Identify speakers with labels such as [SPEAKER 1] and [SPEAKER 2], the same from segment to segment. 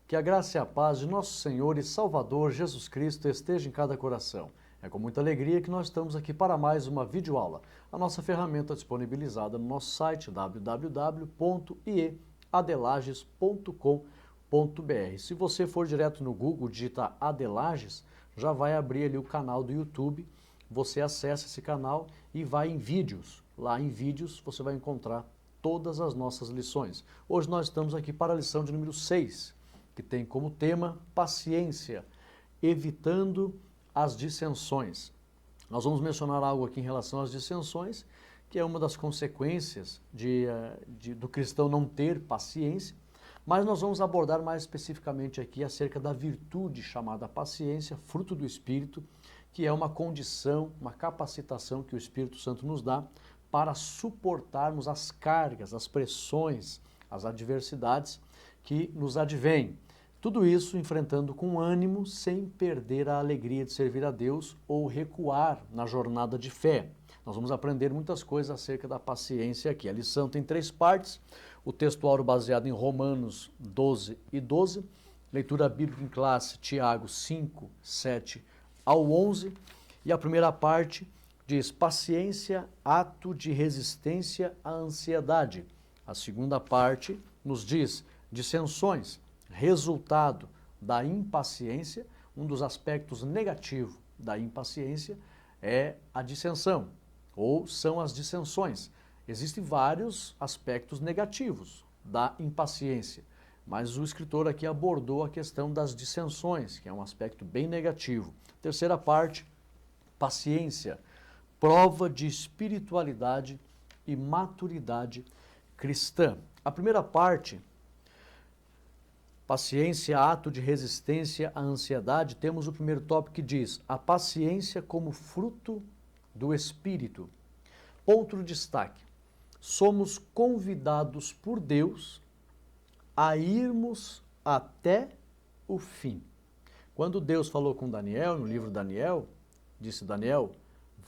[SPEAKER 1] Que a graça e a paz de nosso Senhor e Salvador Jesus Cristo esteja em cada coração. É com muita alegria que nós estamos aqui para mais uma videoaula. A nossa ferramenta disponibilizada no nosso site www.ieadelages.com.br. Se você for direto no Google, digitar Adelages, já vai abrir ali o canal do YouTube. Você acessa esse canal e vai em vídeos. Lá em vídeos você vai encontrar todas as nossas lições. Hoje nós estamos aqui para a lição de número 6. Que tem como tema paciência, evitando as dissensões. Nós vamos mencionar algo aqui em relação às dissensões, que é uma das consequências do cristão não ter paciência, mas nós vamos abordar mais especificamente aqui acerca da virtude chamada paciência, fruto do Espírito, que é uma condição, uma capacitação que o Espírito Santo nos dá para suportarmos as cargas, as pressões, as adversidades que nos advêm. Tudo isso enfrentando com ânimo, sem perder a alegria de servir a Deus ou recuar na jornada de fé. Nós vamos aprender muitas coisas acerca da paciência aqui. A lição tem 3 partes, o textuário baseado em Romanos 12 e 12, leitura bíblica em classe, Tiago 5, 7 ao 11, e a primeira parte diz paciência, ato de resistência à ansiedade. A segunda parte nos diz dissensões, resultado da impaciência. Um dos aspectos negativos da impaciência é a dissensão, ou são as dissensões. Existem vários aspectos negativos da impaciência, mas o escritor aqui abordou a questão das dissensões, que é um aspecto bem negativo. Terceira parte, paciência, prova de espiritualidade e maturidade cristã. A primeira parte, paciência, ato de resistência à ansiedade, temos o primeiro tópico que diz a paciência como fruto do Espírito. Ponto de destaque, somos convidados por Deus a irmos até o fim. Quando Deus falou com Daniel, no livro de Daniel, disse Daniel,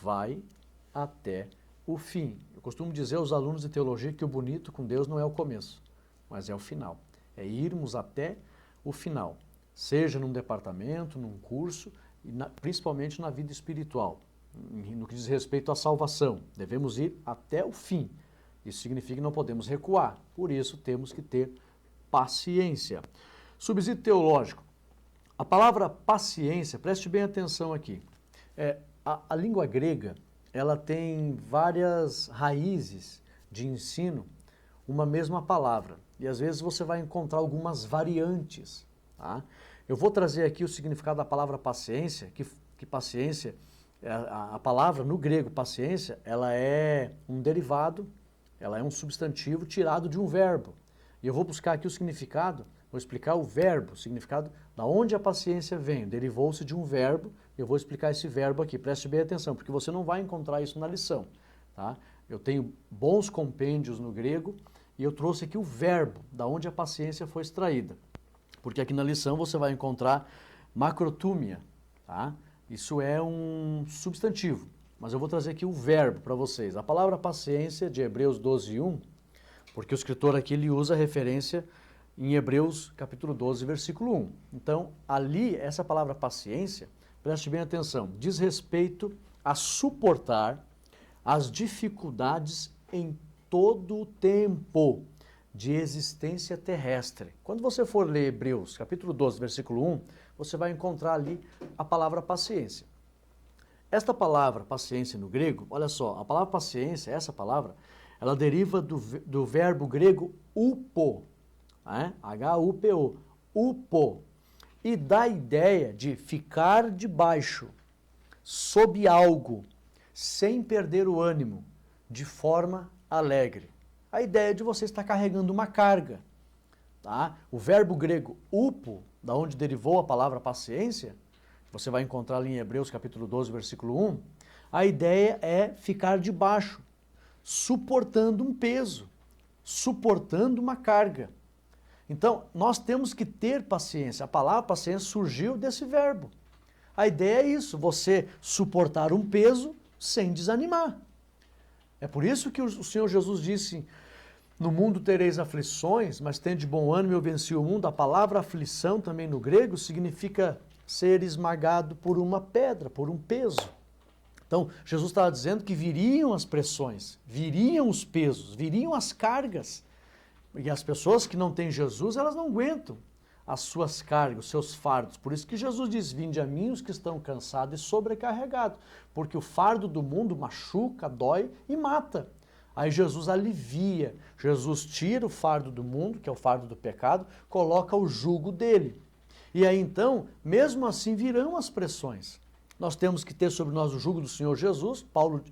[SPEAKER 1] vai até o fim. Eu costumo dizer aos alunos de teologia que o bonito com Deus não é o começo, mas é o final. É irmos até o final, seja num departamento, num curso, e principalmente na vida espiritual, no que diz respeito à salvação. Devemos ir até o fim. Isso significa que não podemos recuar, por isso temos que ter paciência. Subsídio teológico. A palavra paciência, preste bem atenção aqui, a língua grega, ela tem várias raízes de ensino, uma mesma palavra. E às vezes você vai encontrar algumas variantes. Tá? Eu vou trazer aqui o significado da palavra paciência, que paciência, a palavra no grego paciência, ela é um derivado, ela é um substantivo tirado de um verbo. E eu vou buscar aqui o significado, vou explicar o verbo, o significado da onde a paciência vem. Derivou-se de um verbo, eu vou explicar esse verbo aqui, preste bem atenção, porque você não vai encontrar isso na lição. Tá? Eu tenho bons compêndios no grego, e eu trouxe aqui o verbo, da onde a paciência foi extraída. Porque aqui na lição você vai encontrar macrotúmia, tá? Isso é um substantivo, mas eu vou trazer aqui o verbo para vocês. A palavra paciência de Hebreus 12, 1, porque o escritor aqui ele usa a referência em Hebreus capítulo 12, versículo 1. Então, ali, essa palavra paciência, preste bem atenção, diz respeito a suportar as dificuldades em todo o tempo de existência terrestre. Quando você for ler Hebreus, capítulo 12, versículo 1, você vai encontrar ali a palavra paciência. Esta palavra paciência no grego, olha só, a palavra paciência, essa palavra, ela deriva do verbo grego upo, H-U-P-O, upo, e dá a ideia de ficar debaixo, sob algo, sem perder o ânimo, de forma alegre. A ideia de você estar carregando uma carga. Tá? O verbo grego upo, da onde derivou a palavra paciência, você vai encontrar ali em Hebreus capítulo 12, versículo 1, a ideia é ficar debaixo, suportando um peso, suportando uma carga. Então, nós temos que ter paciência. A palavra paciência surgiu desse verbo. A ideia é isso, você suportar um peso sem desanimar. É por isso que o Senhor Jesus disse, No mundo tereis aflições, mas tende bom ânimo, eu venci o mundo. A palavra aflição também no grego significa ser esmagado por uma pedra, por um peso. Então, Jesus estava dizendo que viriam as pressões, viriam os pesos, viriam as cargas. E as pessoas que não têm Jesus, elas não aguentam as suas cargas, os seus fardos. Por isso que Jesus diz, vinde a mim os que estão cansados e sobrecarregados. Porque o fardo do mundo machuca, dói e mata. Aí Jesus alivia, Jesus tira o fardo do mundo, que é o fardo do pecado, coloca o jugo dele. E aí então, mesmo assim, virão as pressões. Nós temos que ter sobre nós o jugo do Senhor Jesus.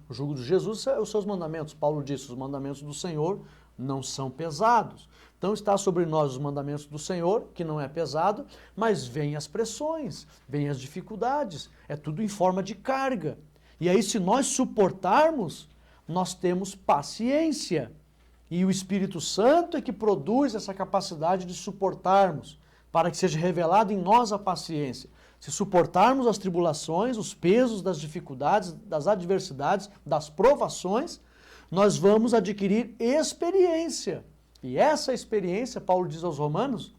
[SPEAKER 1] O jugo de Jesus são os seus mandamentos. Paulo disse, os mandamentos do Senhor não são pesados. Então está sobre nós os mandamentos do Senhor, que não é pesado, mas vêm as pressões, vêm as dificuldades. É tudo em forma de carga. E aí se nós suportarmos, nós temos paciência. E o Espírito Santo é que produz essa capacidade de suportarmos, para que seja revelado em nós a paciência. Se suportarmos as tribulações, os pesos das dificuldades, das adversidades, das provações, nós vamos adquirir experiência. E essa experiência, Paulo diz aos Romanos,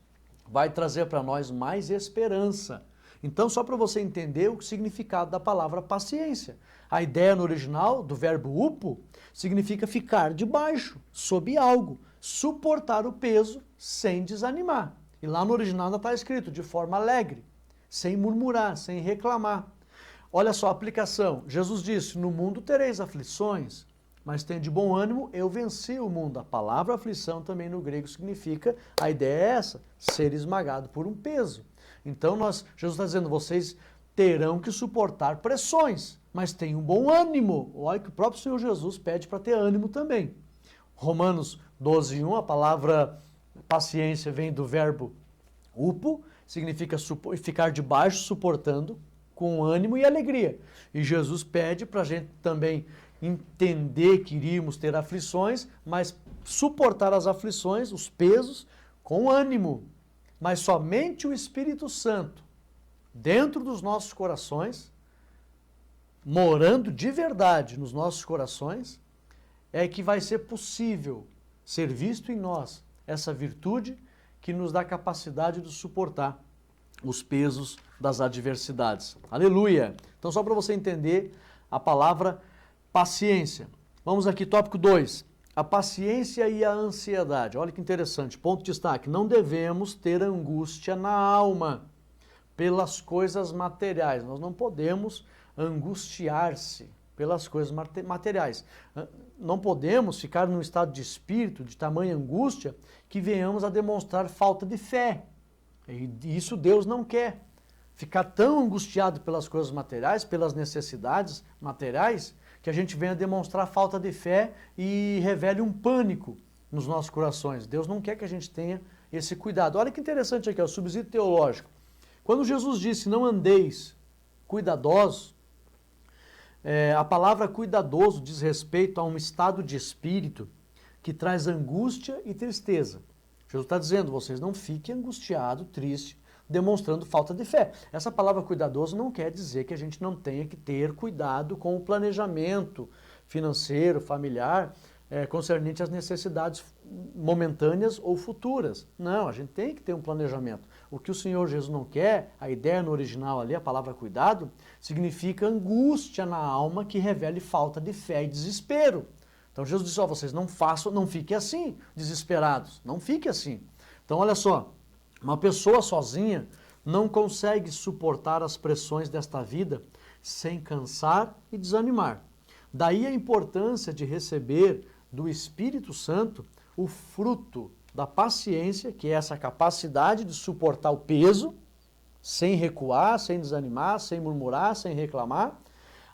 [SPEAKER 1] vai trazer para nós mais esperança. Então, só para você entender o significado da palavra paciência. A ideia no original do verbo upo significa ficar debaixo, sob algo, suportar o peso sem desanimar. E lá no original ainda está escrito de forma alegre, sem murmurar, sem reclamar. Olha só a aplicação. Jesus disse, no mundo tereis aflições, mas tende bom ânimo, eu venci o mundo. A palavra aflição também no grego significa, a ideia é essa, ser esmagado por um peso. Então Jesus está dizendo, vocês terão que suportar pressões, mas tenham bom ânimo. Olha que o próprio Senhor Jesus pede para ter ânimo também. Romanos 12:1, a palavra paciência vem do verbo upo, significa ficar debaixo, suportando, com ânimo e alegria. E Jesus pede para a gente também entender que iríamos ter aflições, mas suportar as aflições, os pesos, com ânimo. Mas somente o Espírito Santo, dentro dos nossos corações, morando de verdade nos nossos corações, é que vai ser possível ser visto em nós essa virtude que nos dá capacidade de suportar os pesos das adversidades. Aleluia! Então, só para você entender a palavra paciência. Vamos aqui, tópico 2. A paciência e a ansiedade. Olha que interessante. Ponto de destaque. Não devemos ter angústia na alma pelas coisas materiais. Nós não podemos angustiar-se pelas coisas materiais. Não podemos ficar num estado de espírito, de tamanha angústia, que venhamos a demonstrar falta de fé. E isso Deus não quer. Ficar tão angustiado pelas coisas materiais, pelas necessidades materiais, que a gente venha demonstrar falta de fé e revele um pânico nos nossos corações. Deus não quer que a gente tenha esse cuidado. Olha que interessante aqui, o subsídio teológico. Quando Jesus disse, não andeis cuidadosos, a palavra cuidadoso diz respeito a um estado de espírito que traz angústia e tristeza. Jesus está dizendo, vocês não fiquem angustiados, tristes, demonstrando falta de fé. Essa palavra cuidadoso não quer dizer que a gente não tenha que ter cuidado com o planejamento financeiro, familiar, concernente às necessidades momentâneas ou futuras. Não, a gente tem que ter um planejamento. O que o Senhor Jesus não quer, a ideia no original ali, a palavra cuidado, significa angústia na alma que revele falta de fé e desespero. Então Jesus disse, vocês não façam, não fiquem assim, desesperados, não fiquem assim. Então olha só, uma pessoa sozinha não consegue suportar as pressões desta vida sem cansar e desanimar. Daí a importância de receber do Espírito Santo o fruto da paciência, que é essa capacidade de suportar o peso, sem recuar, sem desanimar, sem murmurar, sem reclamar,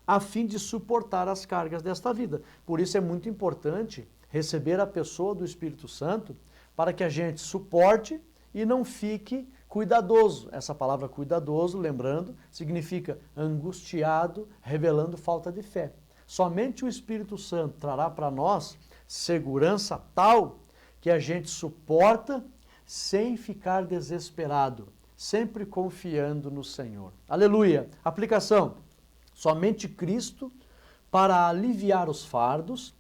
[SPEAKER 1] a fim de suportar as cargas desta vida. Por isso é muito importante receber a pessoa do Espírito Santo para que a gente suporte e não fique cuidadoso. Essa palavra cuidadoso, lembrando, significa angustiado, revelando falta de fé. Somente o Espírito Santo trará para nós segurança tal que a gente suporta sem ficar desesperado, sempre confiando no Senhor. Aleluia! Aplicação. Somente Cristo para aliviar os fardos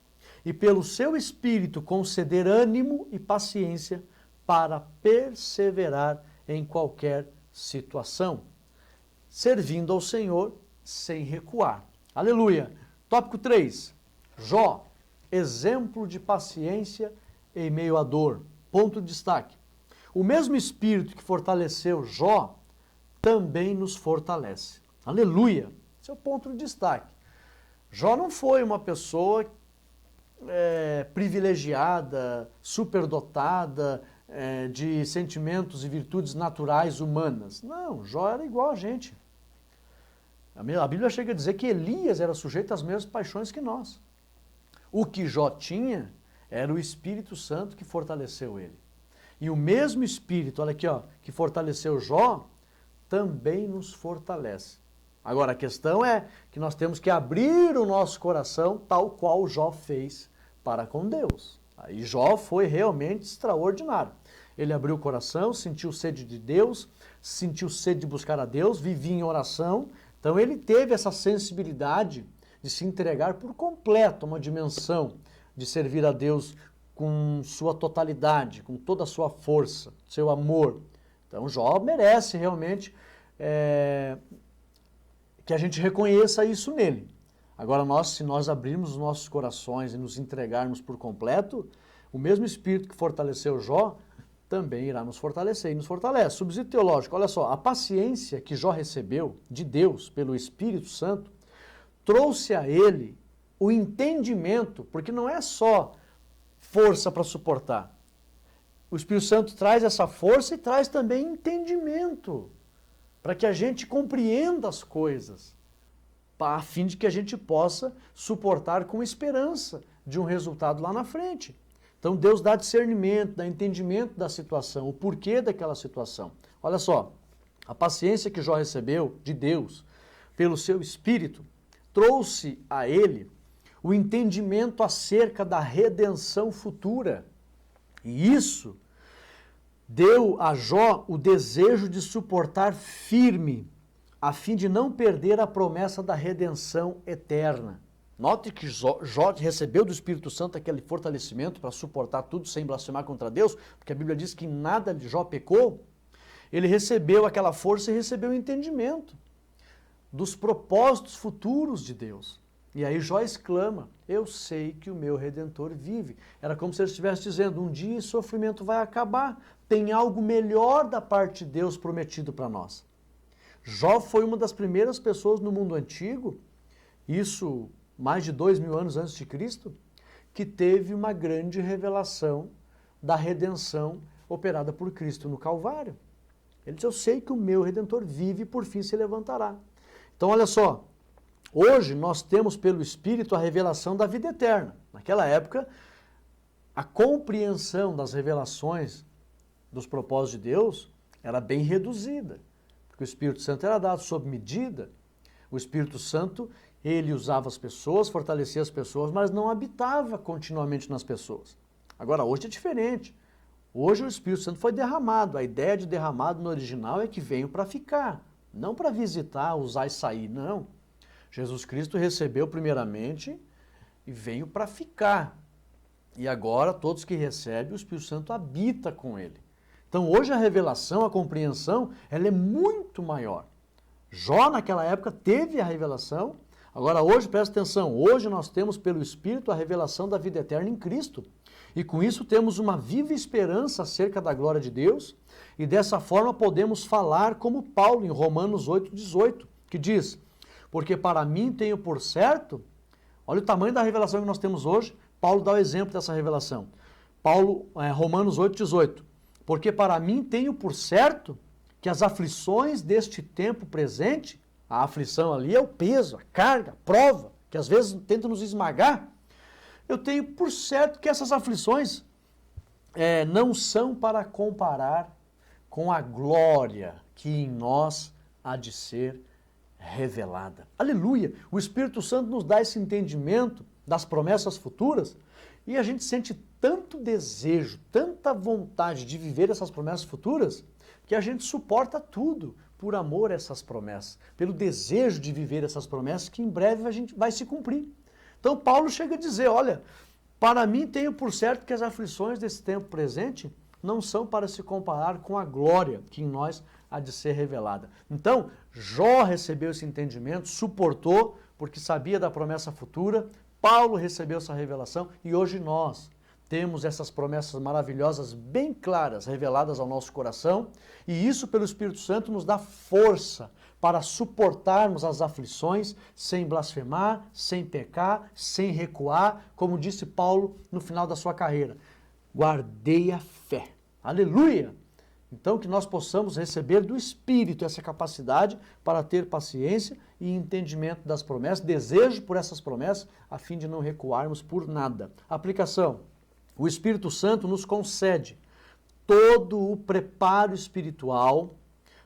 [SPEAKER 1] e pelo seu Espírito conceder ânimo e paciência para perseverar em qualquer situação, servindo ao Senhor sem recuar. Aleluia! Tópico 3. Jó, exemplo de paciência em meio à dor. Ponto de destaque. O mesmo Espírito que fortaleceu Jó também nos fortalece. Aleluia! Esse é o ponto de destaque. Jó não foi uma pessoa privilegiada, superdotada, de sentimentos e virtudes naturais humanas. Não, Jó era igual a gente. A Bíblia chega a dizer que Elias era sujeito às mesmas paixões que nós. O que Jó tinha era o Espírito Santo que fortaleceu ele. E o mesmo Espírito, olha aqui, que fortaleceu Jó, também nos fortalece. Agora, a questão é que nós temos que abrir o nosso coração tal qual Jó fez para com Deus. Aí Jó foi realmente extraordinário. Ele abriu o coração, sentiu sede de Deus, sentiu sede de buscar a Deus, vivia em oração. Então ele teve essa sensibilidade de se entregar por completo a uma dimensão de servir a Deus com sua totalidade, com toda a sua força, seu amor. Então Jó merece realmente que a gente reconheça isso nele. Agora, se nós abrirmos os nossos corações e nos entregarmos por completo, o mesmo Espírito que fortaleceu Jó também irá nos fortalecer e nos fortalece. Subsídio teológico, olha só, a paciência que Jó recebeu de Deus pelo Espírito Santo trouxe a ele o entendimento, porque não é só força para suportar. O Espírito Santo traz essa força e traz também entendimento, para que a gente compreenda as coisas, a fim de que a gente possa suportar com esperança de um resultado lá na frente. Então Deus dá discernimento, dá entendimento da situação, o porquê daquela situação. Olha só, a paciência que Jó recebeu de Deus pelo seu Espírito trouxe a ele o entendimento acerca da redenção futura. E isso deu a Jó o desejo de suportar firme, a fim de não perder a promessa da redenção eterna. Note que Jó recebeu do Espírito Santo aquele fortalecimento para suportar tudo sem blasfemar contra Deus, porque a Bíblia diz que nada de Jó pecou. Ele recebeu aquela força e recebeu o entendimento dos propósitos futuros de Deus. E aí Jó exclama, eu sei que o meu Redentor vive. Era como se ele estivesse dizendo, um dia esse sofrimento vai acabar, tem algo melhor da parte de Deus prometido para nós. Jó foi uma das primeiras pessoas no mundo antigo, isso mais de 2000 anos antes de Cristo, que teve uma grande revelação da redenção operada por Cristo no Calvário. Ele diz, eu sei que o meu Redentor vive e por fim se levantará. Então olha só, hoje nós temos pelo Espírito a revelação da vida eterna. Naquela época, a compreensão das revelações dos propósitos de Deus era bem reduzida, porque o Espírito Santo era dado sob medida. O Espírito Santo, ele usava as pessoas, fortalecia as pessoas, mas não habitava continuamente nas pessoas. Agora, hoje é diferente. Hoje o Espírito Santo foi derramado. A ideia de derramado no original é que veio para ficar, não para visitar, usar e sair, não. Jesus Cristo recebeu primeiramente e veio para ficar. E agora, todos que recebem, o Espírito Santo habita com ele. Então, hoje a revelação, a compreensão, ela é muito maior. Jó, naquela época, teve a revelação. Agora, hoje, presta atenção, hoje nós temos pelo Espírito a revelação da vida eterna em Cristo. E com isso temos uma viva esperança acerca da glória de Deus. E dessa forma podemos falar como Paulo, em Romanos 8,18, que diz, porque para mim tenho por certo, olha o tamanho da revelação que nós temos hoje, Paulo dá o exemplo dessa revelação. Romanos 8,18, porque para mim tenho por certo que as aflições deste tempo presente, a aflição ali é o peso, a carga, a prova, que às vezes tenta nos esmagar, eu tenho por certo que essas aflições não são para comparar com a glória que em nós há de ser revelada. Aleluia! O Espírito Santo nos dá esse entendimento das promessas futuras e a gente sente tanto desejo, tanta vontade de viver essas promessas futuras que a gente suporta tudo por amor a essas promessas, pelo desejo de viver essas promessas que em breve a gente vai se cumprir. Então Paulo chega a dizer, olha, Para mim, tenho por certo que as aflições desse tempo presente não são para se comparar com a glória que em nós há de ser revelada. Então, Jó recebeu esse entendimento, suportou, porque sabia da promessa futura, Paulo recebeu essa revelação e hoje nós temos essas promessas maravilhosas, bem claras, reveladas ao nosso coração, e isso pelo Espírito Santo nos dá força para suportarmos as aflições sem blasfemar, sem pecar, sem recuar, como disse Paulo no final da sua carreira. Guardei a fé. Aleluia! Então que nós possamos receber do Espírito essa capacidade para ter paciência e entendimento das promessas, desejo por essas promessas, a fim de não recuarmos por nada. Aplicação. O Espírito Santo nos concede todo o preparo espiritual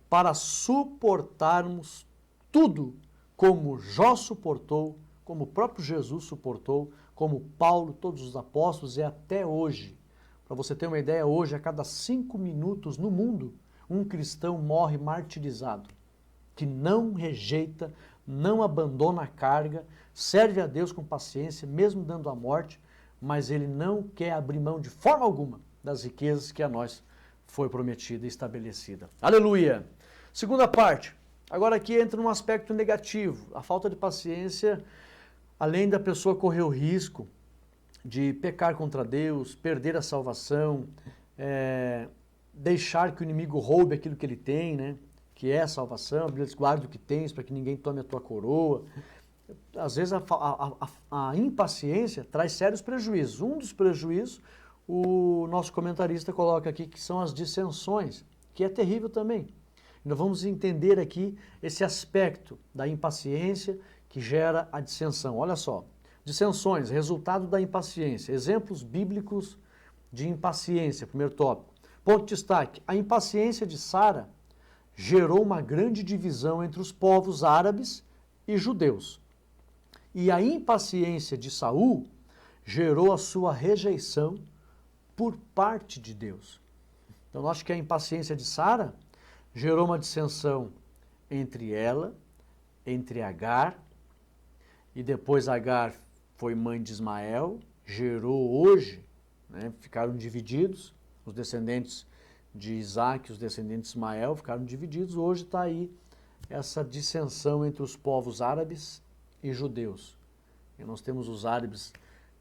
[SPEAKER 1] para suportarmos tudo como Jó suportou, como o próprio Jesus suportou, como Paulo, todos os apóstolos e até hoje. Para você ter uma ideia, hoje, a cada 5 minutos no mundo, um cristão morre martirizado, que não rejeita, não abandona a carga, serve a Deus com paciência, mesmo dando a morte, mas ele não quer abrir mão de forma alguma das riquezas que a nós foi prometida e estabelecida. Aleluia! Segunda parte, agora aqui entra num aspecto negativo. A falta de paciência, além da pessoa correr o risco de pecar contra Deus, perder a salvação, deixar que o inimigo roube aquilo que ele tem, né? Que é a salvação, a Bíblia diz, guarda o que tens para que ninguém tome a tua coroa. Às vezes a impaciência traz sérios prejuízos. Um dos prejuízos, o nosso comentarista coloca aqui, que são as dissensões, que é terrível também. Nós vamos entender aqui esse aspecto da impaciência que gera a dissensão. Olha só, dissensões, resultado da impaciência. Exemplos bíblicos de impaciência, primeiro tópico. Ponto de destaque, a impaciência de Sara gerou uma grande divisão entre os povos árabes e judeus. E a impaciência de Saul gerou a sua rejeição por parte de Deus. Então, nós acho que a impaciência de Sara gerou uma dissensão entre ela, entre Agar, e depois Agar foi mãe de Ismael, gerou hoje, né, ficaram divididos, os descendentes de Isaac, os descendentes de Ismael ficaram divididos, hoje está aí essa dissensão entre os povos árabes e judeus. E nós temos os árabes,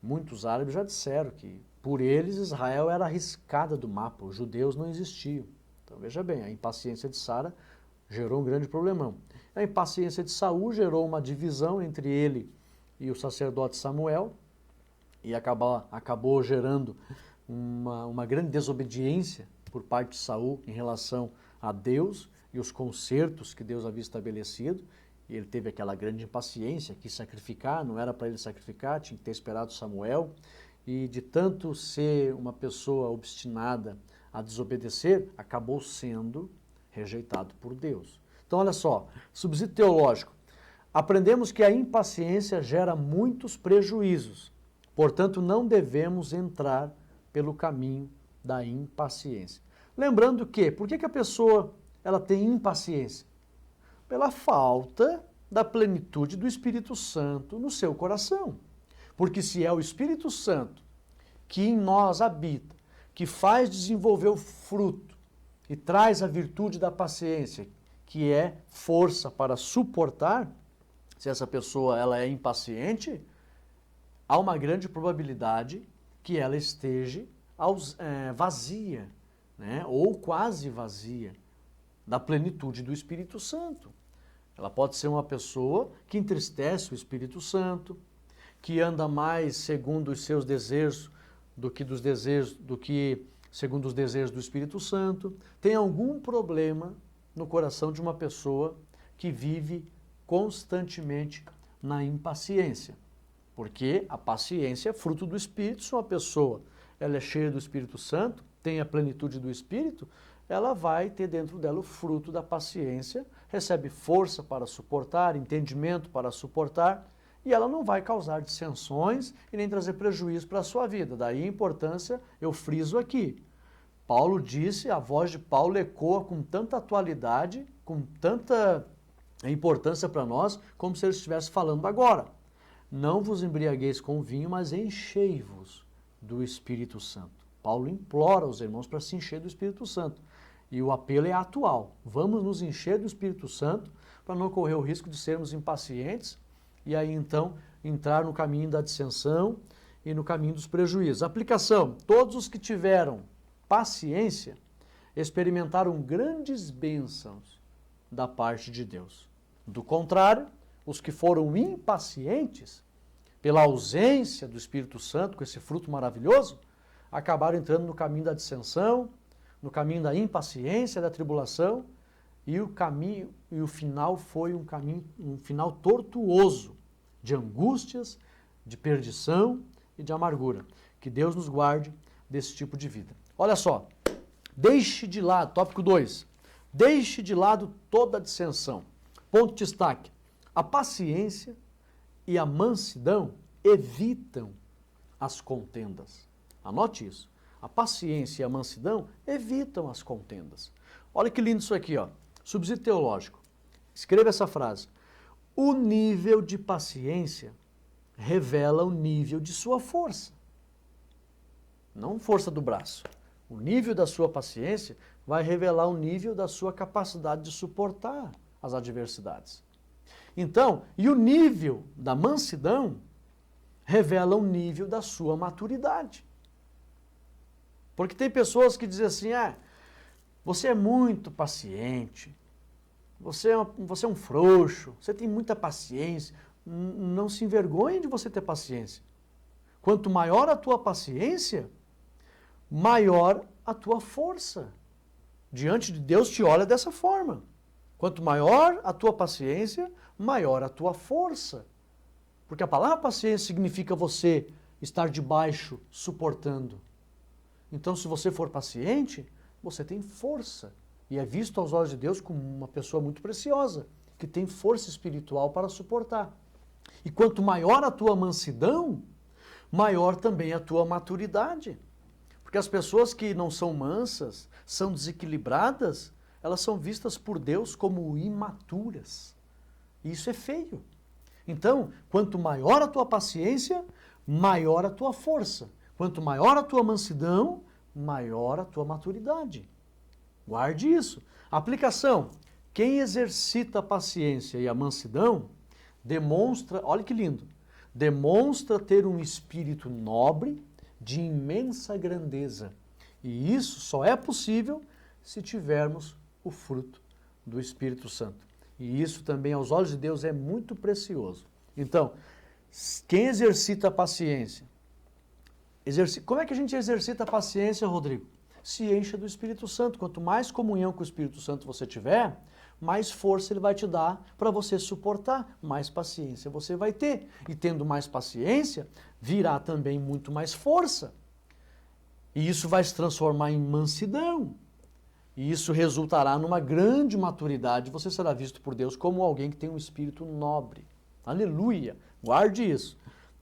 [SPEAKER 1] muitos árabes já disseram que por eles Israel era arriscada do mapa, os judeus não existiam. Então veja bem, a impaciência de Sara gerou um grande problemão. A impaciência de Saul gerou uma divisão entre ele e o sacerdote Samuel e acabou gerando uma grande desobediência por parte de Saul em relação a Deus e os concertos que Deus havia estabelecido. E ele teve aquela grande impaciência, quis sacrificar, não era para ele sacrificar, tinha que ter esperado Samuel. E de tanto ser uma pessoa obstinada a desobedecer, acabou sendo rejeitado por Deus. Então, olha só, subsídio teológico. Aprendemos que a impaciência gera muitos prejuízos. Portanto, não devemos entrar pelo caminho da impaciência. Lembrando que, por que a pessoa ela tem impaciência? Pela falta da plenitude do Espírito Santo no seu coração. Porque se é o Espírito Santo que em nós habita, que faz desenvolver o fruto e traz a virtude da paciência, que é força para suportar, se essa pessoa ela é impaciente, há uma grande probabilidade que ela esteja vazia, né? Ou quase vazia da plenitude do Espírito Santo. Ela pode ser uma pessoa que entristece o Espírito Santo, que anda mais segundo os seus desejos do que segundo os desejos do Espírito Santo, tem algum problema no coração de uma pessoa que vive constantemente na impaciência. Porque a paciência é fruto do Espírito. Se uma pessoa ela é cheia do Espírito Santo, tem a plenitude do Espírito, ela vai ter dentro dela o fruto da paciência, recebe força para suportar, entendimento para suportar, e ela não vai causar dissensões e nem trazer prejuízo para a sua vida. Daí a importância, eu friso aqui. Paulo disse, a voz de Paulo ecoa com tanta atualidade, com tanta importância para nós, como se ele estivesse falando agora. Não vos embriagueis com vinho, mas enchei-vos do Espírito Santo. Paulo implora os irmãos para se encher do Espírito Santo. E o apelo é atual. Vamos nos encher do Espírito Santo para não correr o risco de sermos impacientes e aí então entrar no caminho da dissensão e no caminho dos prejuízos. Aplicação: todos os que tiveram paciência experimentaram grandes bênçãos da parte de Deus. Do contrário, os que foram impacientes, pela ausência do Espírito Santo, com esse fruto maravilhoso, acabaram entrando no caminho da dissensão, no caminho da impaciência, da tribulação, e o final foi um final tortuoso, de angústias, de perdição e de amargura. Que Deus nos guarde desse tipo de vida. Olha só, deixe de lado, tópico 2, deixe de lado toda a dissensão. Ponto de destaque: a paciência e a mansidão evitam as contendas. Anote isso. A paciência e a mansidão evitam as contendas. Olha que lindo isso aqui, ó. Subsídio teológico. Escreva essa frase. O nível de paciência revela o nível de sua força. Não força do braço. O nível da sua paciência vai revelar o nível da sua capacidade de suportar as adversidades. Então, e o nível da mansidão revela o nível da sua maturidade. Porque tem pessoas que dizem assim, você é muito paciente, você é um frouxo, você tem muita paciência. Não se envergonhe de você ter paciência. Quanto maior a tua paciência, maior a tua força. Diante de Deus te olha dessa forma. Quanto maior a tua paciência, maior a tua força. Porque a palavra paciência significa você estar debaixo, suportando. Então, se você for paciente, você tem força. E é visto aos olhos de Deus como uma pessoa muito preciosa, que tem força espiritual para suportar. E quanto maior a tua mansidão, maior também a tua maturidade. Porque as pessoas que não são mansas, são desequilibradas, elas são vistas por Deus como imaturas. E isso é feio. Então, quanto maior a tua paciência, maior a tua força. Quanto maior a tua mansidão, maior a tua maturidade. Guarde isso. Aplicação: quem exercita a paciência e a mansidão demonstra, olha que lindo, demonstra ter um espírito nobre, de imensa grandeza. E isso só é possível se tivermos o fruto do Espírito Santo. E isso também, aos olhos de Deus, é muito precioso. Então, quem exercita a paciência, como é que a gente exercita a paciência, Rodrigo? Se encha do Espírito Santo. Quanto mais comunhão com o Espírito Santo você tiver, mais força ele vai te dar para você suportar, mais paciência você vai ter. E tendo mais paciência, virá também muito mais força. E isso vai se transformar em mansidão. E isso resultará numa grande maturidade. Você será visto por Deus como alguém que tem um espírito nobre. Aleluia! Guarde isso.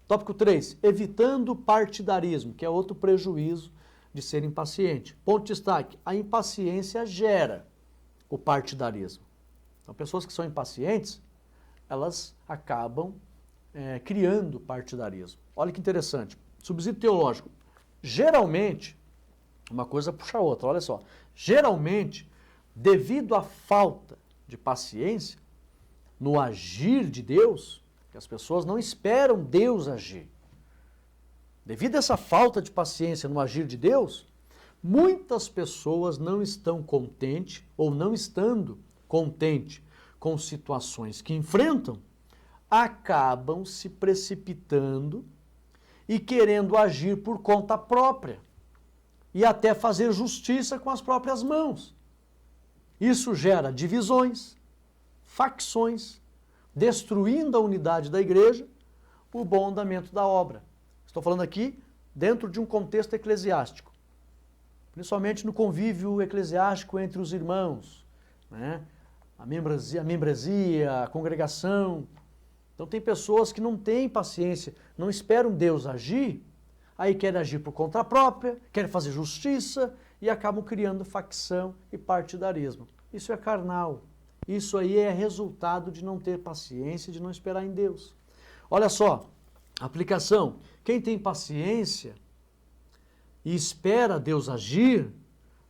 [SPEAKER 1] Tópico 3. Evitando partidarismo, que é outro prejuízo de ser impaciente. Ponto de destaque: a impaciência gera o partidarismo. Então, pessoas que são impacientes, elas acabam criando partidarismo. Olha que interessante. Subsídio teológico. Geralmente, uma coisa puxa a outra, olha só. Geralmente, devido à falta de paciência no agir de Deus, que as pessoas não esperam Deus agir. Devido a essa falta de paciência no agir de Deus, muitas pessoas não estão contentes ou não estando contentes com situações que enfrentam, acabam se precipitando e querendo agir por conta própria e até fazer justiça com as próprias mãos. Isso gera divisões, facções, destruindo a unidade da igreja, o bom andamento da obra. Estou falando aqui dentro de um contexto eclesiástico, principalmente no convívio eclesiástico entre os irmãos, né? A membresia, a congregação. Então tem pessoas que não têm paciência, não esperam Deus agir, aí querem agir por conta própria, querem fazer justiça e acabam criando facção e partidarismo. Isso é carnal. Isso aí é resultado de não ter paciência, de não esperar em Deus. Olha só, aplicação: quem tem paciência e espera Deus agir,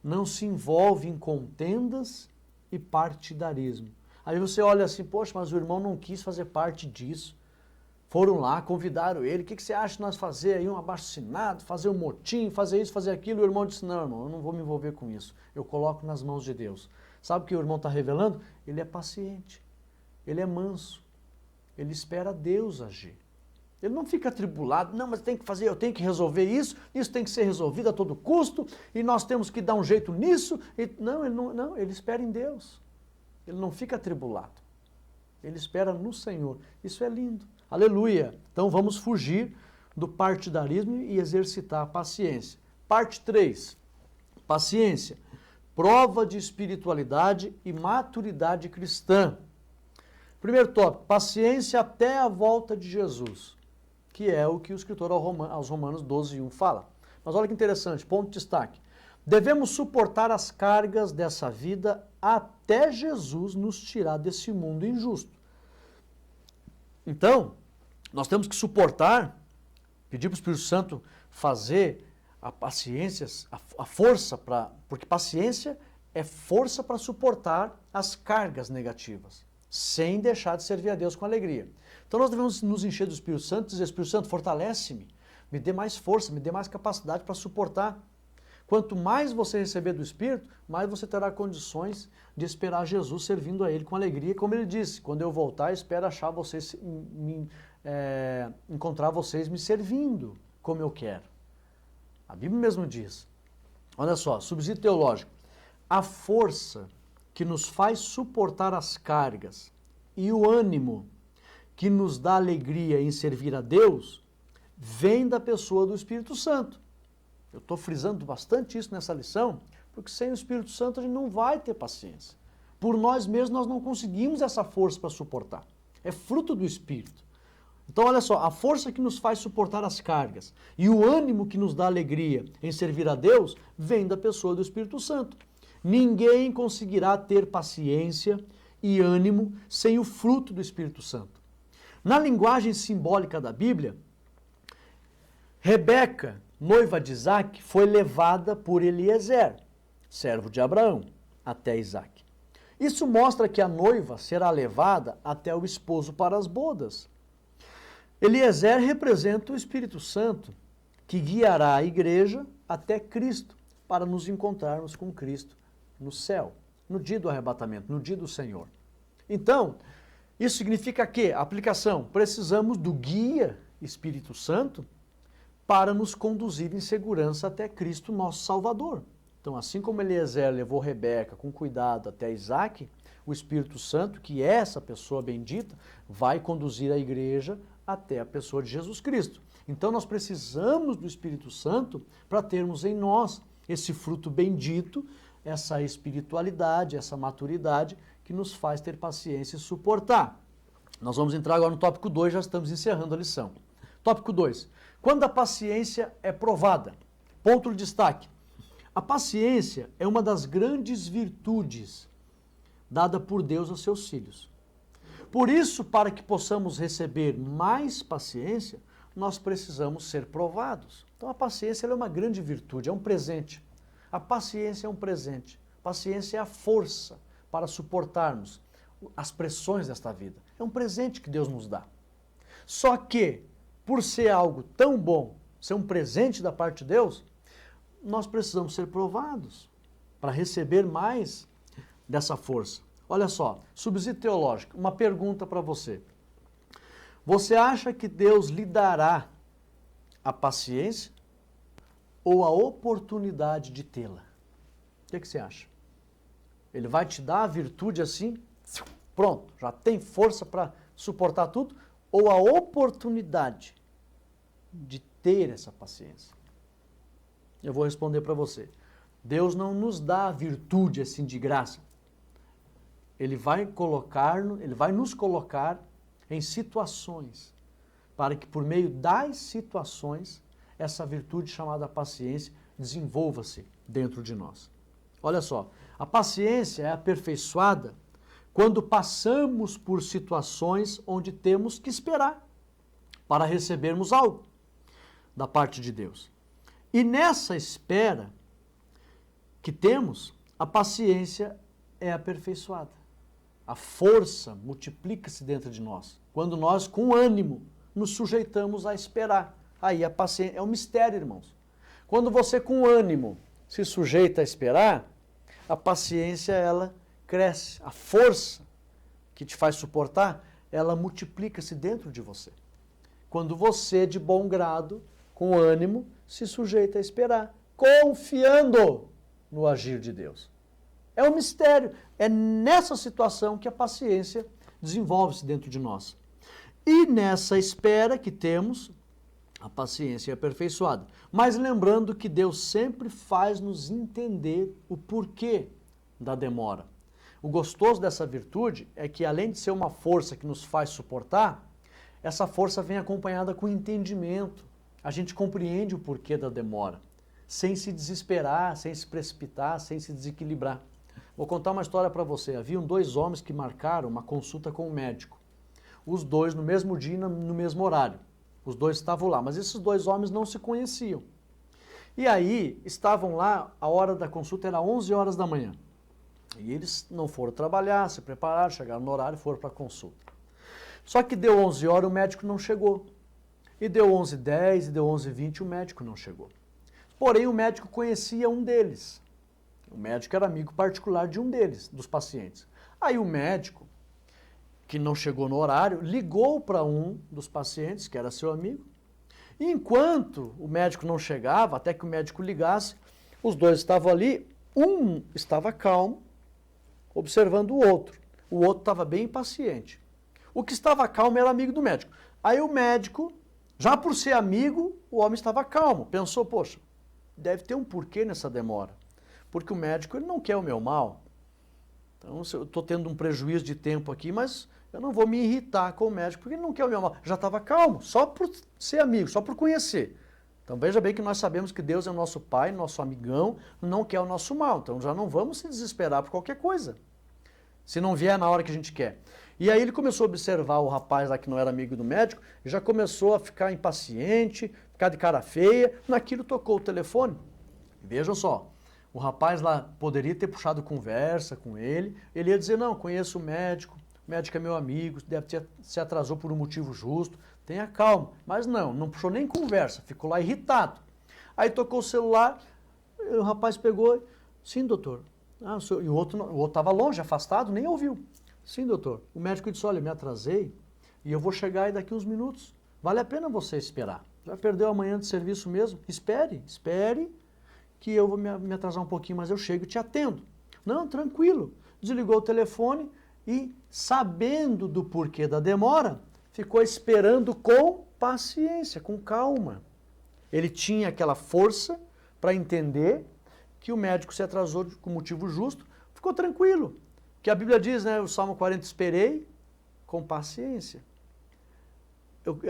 [SPEAKER 1] não se envolve em contendas e partidarismo. Aí você olha assim, poxa, mas o irmão não quis fazer parte disso. Foram lá, convidaram ele, o que você acha de nós fazer aí um abaixo-assinado, fazer um motim, fazer isso, fazer aquilo? O irmão disse, não, irmão, eu não vou me envolver com isso, eu coloco nas mãos de Deus. Sabe o que o irmão está revelando? Ele é paciente, ele é manso, ele espera Deus agir. Ele não fica atribulado, não, mas tem que fazer, eu tenho que resolver isso tem que ser resolvido a todo custo, e nós temos que dar um jeito nisso. Não, ele espera em Deus. Ele não fica atribulado. Ele espera no Senhor. Isso é lindo. Aleluia. Então vamos fugir do partidarismo e exercitar a paciência. Parte 3. Paciência. Prova de espiritualidade e maturidade cristã. Primeiro tópico, paciência até a volta de Jesus, que é o que o escritor aos Romanos 12:1 fala. Mas olha que interessante, ponto de destaque. Devemos suportar as cargas dessa vida até Jesus nos tirar desse mundo injusto. Então, nós temos que suportar, pedir para o Espírito Santo fazer a paciência, a força para... Porque paciência é força para suportar as cargas negativas, sem deixar de servir a Deus com alegria. Então nós devemos nos encher do Espírito Santo e dizer, Espírito Santo, fortalece-me, me dê mais força, me dê mais capacidade para suportar. Quanto mais você receber do Espírito, mais você terá condições de esperar Jesus servindo a Ele com alegria. Como Ele disse, quando eu voltar, espero achar vocês, encontrar vocês me servindo como eu quero. A Bíblia mesmo diz. Olha só, subsídio teológico. A força que nos faz suportar as cargas e o ânimo que nos dá alegria em servir a Deus, vem da pessoa do Espírito Santo. Eu estou frisando bastante isso nessa lição, porque sem o Espírito Santo a gente não vai ter paciência. Por nós mesmos nós não conseguimos essa força para suportar. É fruto do Espírito. Então olha só, a força que nos faz suportar as cargas e o ânimo que nos dá alegria em servir a Deus, vem da pessoa do Espírito Santo. Ninguém conseguirá ter paciência e ânimo sem o fruto do Espírito Santo. Na linguagem simbólica da Bíblia, Rebeca, noiva de Isaac, foi levada por Eliezer, servo de Abraão, até Isaac. Isso mostra que a noiva será levada até o esposo para as bodas. Eliezer representa o Espírito Santo, que guiará a igreja até Cristo, para nos encontrarmos com Cristo no céu, no dia do arrebatamento, no dia do Senhor. Então, isso significa que, aplicação, precisamos do guia Espírito Santo para nos conduzir em segurança até Cristo, nosso Salvador. Então, assim como Eliezer levou Rebeca com cuidado até Isaac, o Espírito Santo, que é essa pessoa bendita, vai conduzir a igreja até a pessoa de Jesus Cristo. Então, nós precisamos do Espírito Santo para termos em nós esse fruto bendito, essa espiritualidade, essa maturidade que nos faz ter paciência e suportar. Nós vamos entrar agora no tópico 2, já estamos encerrando a lição. Tópico 2. Quando a paciência é provada. Ponto de destaque. A paciência é uma das grandes virtudes dada por Deus aos seus filhos. Por isso, para que possamos receber mais paciência, nós precisamos ser provados. Então a paciência é uma grande virtude, é um presente. A paciência é um presente. A paciência é a força para suportarmos as pressões desta vida. É um presente que Deus nos dá. Só que, por ser algo tão bom, ser um presente da parte de Deus, nós precisamos ser provados para receber mais dessa força. Olha só, subsídio teológico, uma pergunta para você. Você acha que Deus lhe dará a paciência ou a oportunidade de tê-la? O que você acha? Ele vai te dar a virtude assim, pronto, já tem força para suportar tudo? Ou a oportunidade de ter essa paciência? Eu vou responder para você. Deus não nos dá a virtude assim de graça. Ele vai nos colocar em situações, para que por meio das situações, essa virtude chamada paciência desenvolva-se dentro de nós. Olha só, a paciência é aperfeiçoada quando passamos por situações onde temos que esperar para recebermos algo da parte de Deus. E nessa espera que temos, a paciência é aperfeiçoada. A força multiplica-se dentro de nós. Quando nós, com ânimo, nos sujeitamos a esperar. Aí a paciência é um mistério, irmãos. Quando você, com ânimo, se sujeita a esperar, a paciência, ela cresce. A força que te faz suportar, ela multiplica-se dentro de você. Quando você, de bom grado, com ânimo, se sujeita a esperar, confiando no agir de Deus. É um mistério. É nessa situação que a paciência desenvolve-se dentro de nós. E nessa espera que temos, a paciência é aperfeiçoada. Mas lembrando que Deus sempre faz nos entender o porquê da demora. O gostoso dessa virtude é que, além de ser uma força que nos faz suportar, essa força vem acompanhada com entendimento. A gente compreende o porquê da demora, sem se desesperar, sem se precipitar, sem se desequilibrar. Vou contar uma história para você. Haviam 2 homens que marcaram uma consulta com o médico. Os 2 no mesmo dia e no mesmo horário. Os 2 estavam lá, mas esses 2 homens não se conheciam. E aí, estavam lá, a hora da consulta era 11 horas da manhã. E eles não foram trabalhar, se prepararam, chegaram no horário e foram para a consulta. Só que deu 11 horas, o médico não chegou. E deu 11h10, e deu 11h20, o médico não chegou. Porém, o médico conhecia um deles. O médico era amigo particular de um deles, dos pacientes. Aí o médico, que não chegou no horário, ligou para um dos pacientes, que era seu amigo, e enquanto o médico não chegava, até que o médico ligasse, os 2 estavam ali, um estava calmo, observando o outro. O outro estava bem impaciente. O que estava calmo era amigo do médico. Aí o médico, já por ser amigo, o homem estava calmo. Pensou, poxa, deve ter um porquê nessa demora. Porque o médico, ele não quer o meu mal. Então, eu estou tendo um prejuízo de tempo aqui, mas eu não vou me irritar com o médico, porque ele não quer o meu mal. Já estava calmo, só por ser amigo, só por conhecer. Então veja bem que nós sabemos que Deus é o nosso Pai, nosso amigão, não quer o nosso mal. Então já não vamos se desesperar por qualquer coisa, se não vier na hora que a gente quer. E aí ele começou a observar o rapaz lá que não era amigo do médico, e já começou a ficar impaciente, ficar de cara feia. Naquilo tocou o telefone. Vejam só, o rapaz lá poderia ter puxado conversa com ele, ele ia dizer, não, conheço o médico é meu amigo, deve ter, se atrasou por um motivo justo, tenha calma. Mas não puxou nem conversa, ficou lá irritado. Aí tocou o celular, o rapaz pegou, sim, doutor. Ah, e o outro estava longe, afastado, nem ouviu. Sim, doutor. O médico disse, olha, me atrasei e eu vou chegar aí daqui uns minutos. Vale a pena você esperar. Já perdeu a manhã de serviço mesmo? Espere que eu vou me atrasar um pouquinho, mas eu chego e te atendo. Não, tranquilo. Desligou o telefone e, sabendo do porquê da demora, ficou esperando com paciência, com calma. Ele tinha aquela força para entender que o médico se atrasou com motivo justo, ficou tranquilo. Que a Bíblia diz, né, o Salmo 40, esperei com paciência.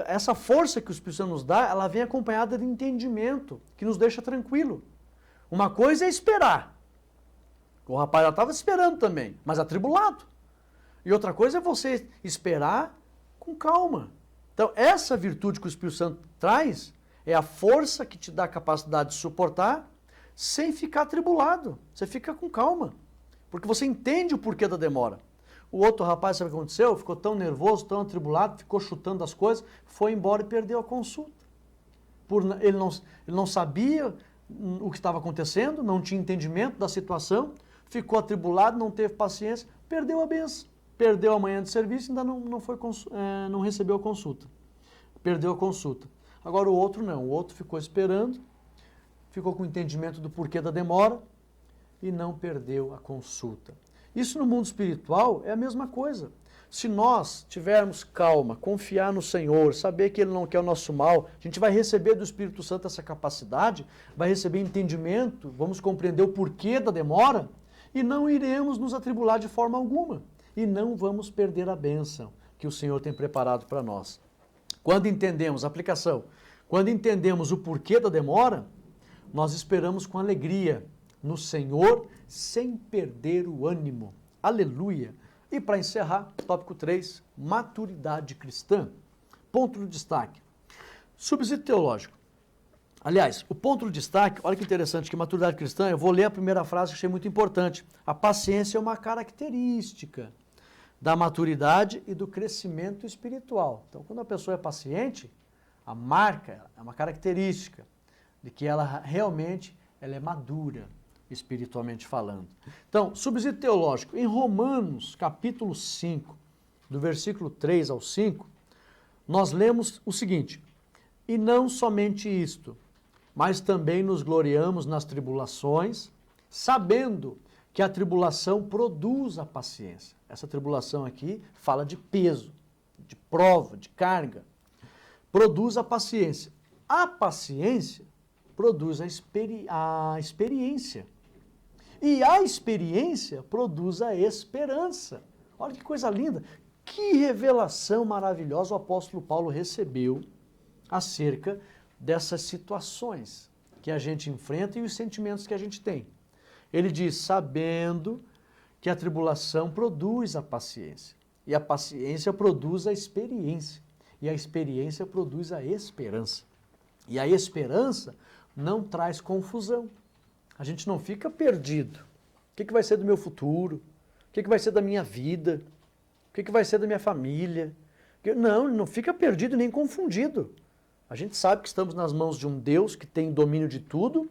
[SPEAKER 1] Essa força que o Espírito Santo nos dá, ela vem acompanhada de entendimento, que nos deixa tranquilo. Uma coisa é esperar. O rapaz já estava esperando também, mas atribulado. E outra coisa é você esperar com calma. Então, essa virtude que o Espírito Santo traz é a força que te dá a capacidade de suportar sem ficar atribulado. Você fica com calma, porque você entende o porquê da demora. O outro rapaz, sabe o que aconteceu? Ficou tão nervoso, tão atribulado, ficou chutando as coisas, foi embora e perdeu a consulta. Ele não sabia o que estava acontecendo, não tinha entendimento da situação, ficou atribulado, não teve paciência, perdeu a benção. Perdeu a manhã de serviço e ainda não recebeu a consulta. Perdeu a consulta. Agora o outro não, o outro ficou esperando, ficou com entendimento do porquê da demora e não perdeu a consulta. Isso no mundo espiritual é a mesma coisa. Se nós tivermos calma, confiar no Senhor, saber que Ele não quer o nosso mal, a gente vai receber do Espírito Santo essa capacidade, vai receber entendimento, vamos compreender o porquê da demora e não iremos nos atribular de forma alguma. E não vamos perder a bênção que o Senhor tem preparado para nós. Quando entendemos, aplicação, quando entendemos o porquê da demora, nós esperamos com alegria no Senhor, sem perder o ânimo. Aleluia! E para encerrar, tópico 3, maturidade cristã. Ponto de destaque. Subsídio teológico. Aliás, o ponto de destaque, olha que interessante, que maturidade cristã, eu vou ler a primeira frase que achei muito importante. A paciência é uma característica da maturidade e do crescimento espiritual. Então, quando a pessoa é paciente, a marca é uma característica de que ela realmente ela é madura, espiritualmente falando. Então, subsídio teológico. Em Romanos, capítulo 5, do versículo 3 ao 5, nós lemos o seguinte: e não somente isto, mas também nos gloriamos nas tribulações, sabendo que a tribulação produz a paciência. Essa tribulação aqui fala de peso, de prova, de carga. Produz a paciência. A paciência produz a experiência. E a experiência produz a esperança. Olha que coisa linda. Que revelação maravilhosa o apóstolo Paulo recebeu acerca dessas situações que a gente enfrenta e os sentimentos que a gente tem. Ele diz, sabendo que a tribulação produz a paciência, e a paciência produz a experiência, e a experiência produz a esperança. E a esperança não traz confusão. A gente não fica perdido. O que vai ser do meu futuro? O que vai ser da minha vida? O que vai ser da minha família? Não fica perdido nem confundido. A gente sabe que estamos nas mãos de um Deus que tem domínio de tudo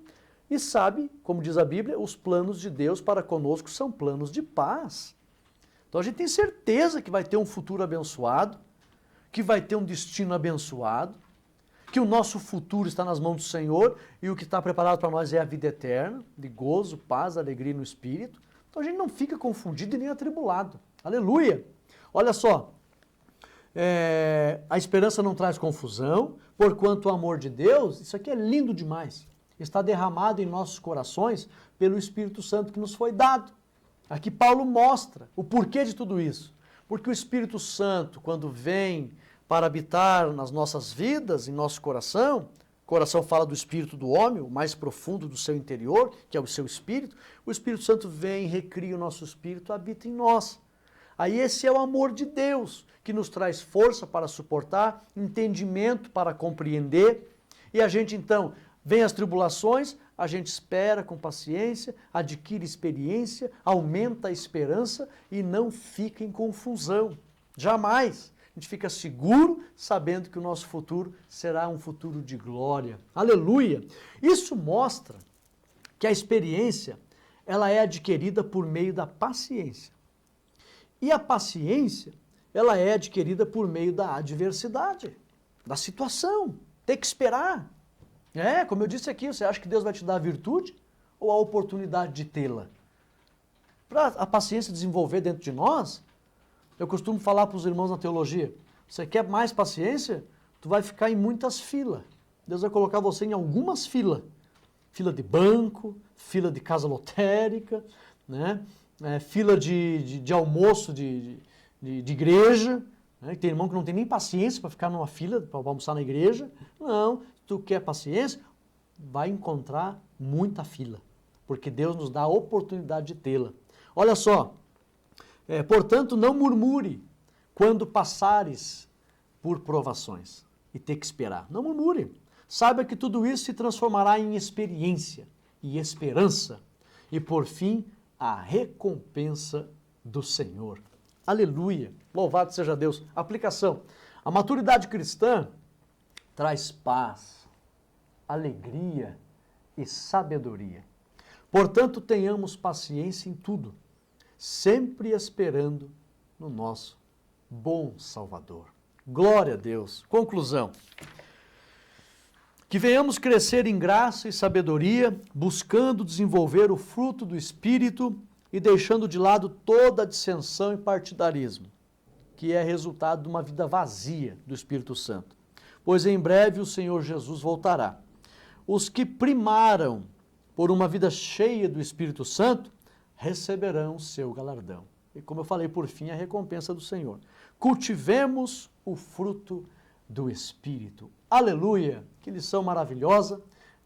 [SPEAKER 1] e sabe, como diz a Bíblia, os planos de Deus para conosco são planos de paz. Então a gente tem certeza que vai ter um futuro abençoado, que vai ter um destino abençoado, que o nosso futuro está nas mãos do Senhor e o que está preparado para nós é a vida eterna, de gozo, paz, alegria no Espírito. Então a gente não fica confundido e nem atribulado. Aleluia! Olha só, a esperança não traz confusão, porquanto o amor de Deus, isso aqui é lindo demais, está derramado em nossos corações pelo Espírito Santo que nos foi dado. Aqui Paulo mostra o porquê de tudo isso. Porque o Espírito Santo, quando vem para habitar nas nossas vidas, em nosso coração, o coração fala do espírito do homem, o mais profundo do seu interior, que é o seu espírito, o Espírito Santo vem, recria o nosso espírito, habita em nós. Aí esse é o amor de Deus, que nos traz força para suportar, entendimento para compreender, e a gente então, vem as tribulações, a gente espera com paciência, adquire experiência, aumenta a esperança e não fica em confusão. Jamais. A gente fica seguro, sabendo que o nosso futuro será um futuro de glória. Aleluia! Isso mostra que a experiência, ela é adquirida por meio da paciência. E a paciência, ela é adquirida por meio da adversidade, da situação. Tem que esperar. Como eu disse aqui, você acha que Deus vai te dar a virtude ou a oportunidade de tê-la? Para a paciência desenvolver dentro de nós, eu costumo falar para os irmãos na teologia, você quer mais paciência? Tu vai ficar em muitas filas. Deus vai colocar você em algumas filas. Fila de banco, fila de casa lotérica, né? Fila de almoço de igreja. Né? Tem irmão que não tem nem paciência para ficar numa fila para almoçar na igreja. Não, se tu quer paciência, vai encontrar muita fila, porque Deus nos dá a oportunidade de tê-la. Olha só, portanto, não murmure quando passares por provações e ter que esperar. Não murmure. Saiba que tudo isso se transformará em experiência e esperança e, por fim, a recompensa do Senhor. Aleluia! Louvado seja Deus. Aplicação. A maturidade cristã traz paz, alegria e sabedoria. Portanto, tenhamos paciência em tudo, sempre esperando no nosso bom Salvador. Glória a Deus. Conclusão. Que venhamos crescer em graça e sabedoria, buscando desenvolver o fruto do Espírito e deixando de lado toda a dissensão e partidarismo, que é resultado de uma vida vazia do Espírito Santo. Pois em breve o Senhor Jesus voltará. Os que primaram por uma vida cheia do Espírito Santo receberão o seu galardão. E como eu falei, por fim, a recompensa do Senhor. Cultivemos o fruto do Espírito. Aleluia! Que lição maravilhosa!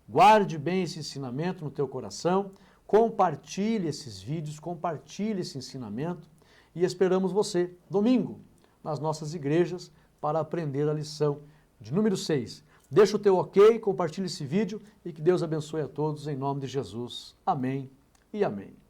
[SPEAKER 1] Guarde bem esse ensinamento no teu coração, compartilhe esses vídeos, compartilhe esse ensinamento e esperamos você domingo nas nossas igrejas para aprender a lição de número 6. Deixa o teu ok, compartilhe esse vídeo e que Deus abençoe a todos em nome de Jesus. Amém e amém.